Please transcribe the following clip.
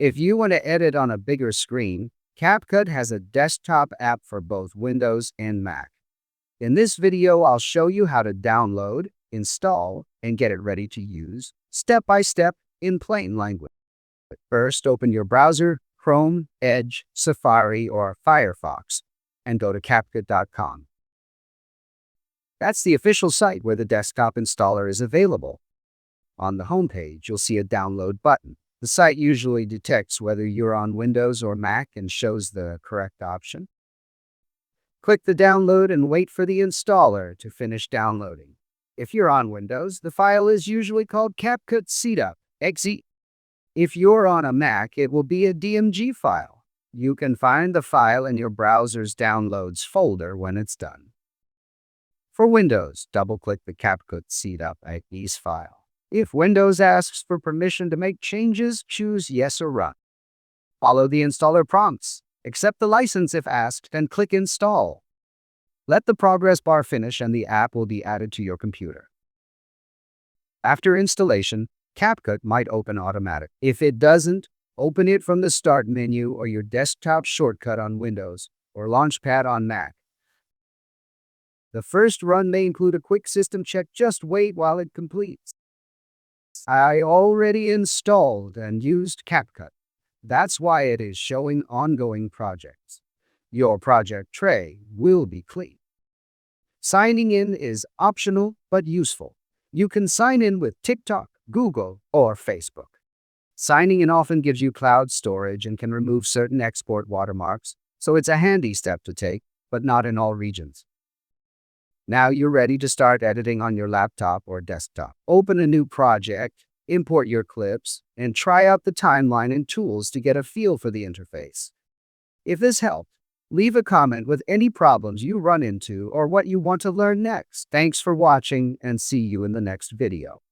If you want to edit on a bigger screen, Capcut has a desktop app for both Windows and Mac. In this video, I'll show you how to download, install, and get it ready to use, step by step, in plain language. First, open your browser, Chrome, Edge, Safari, or Firefox, and go to Capcut.com. That's the official site where the desktop installer is available. On the homepage, you'll see a download button. The site usually detects whether you're on Windows or Mac and shows the correct option. Click the download and wait for the installer to finish downloading. If you're on Windows, the file is usually called Capcut Setup.exe. If you're on a Mac, it will be a DMG file. You can find the file in your browser's Downloads folder when it's done. For Windows, double-click the Capcut Setup.exe file. If Windows asks for permission to make changes, choose Yes or Run. Follow the installer prompts. Accept the license if asked, and click Install. Let the progress bar finish and the app will be added to your computer. After installation, Capcut might open automatically. If it doesn't, open it from the Start menu or your desktop shortcut on Windows or Launchpad on Mac. The first run may include a quick system check. Just wait while it completes. I already installed and used Capcut. That's why it is showing ongoing projects. Your project tray will be clean. Signing in is optional but useful. You can sign in with TikTok, Google, or Facebook. Signing in often gives you cloud storage and can remove certain export watermarks, so it's a handy step to take, but not in all regions. Now you're ready to start editing on your laptop or desktop. Open a new project, import your clips, and try out the timeline and tools to get a feel for the interface. If this helped, leave a comment with any problems you run into or what you want to learn next. Thanks for watching and see you in the next video.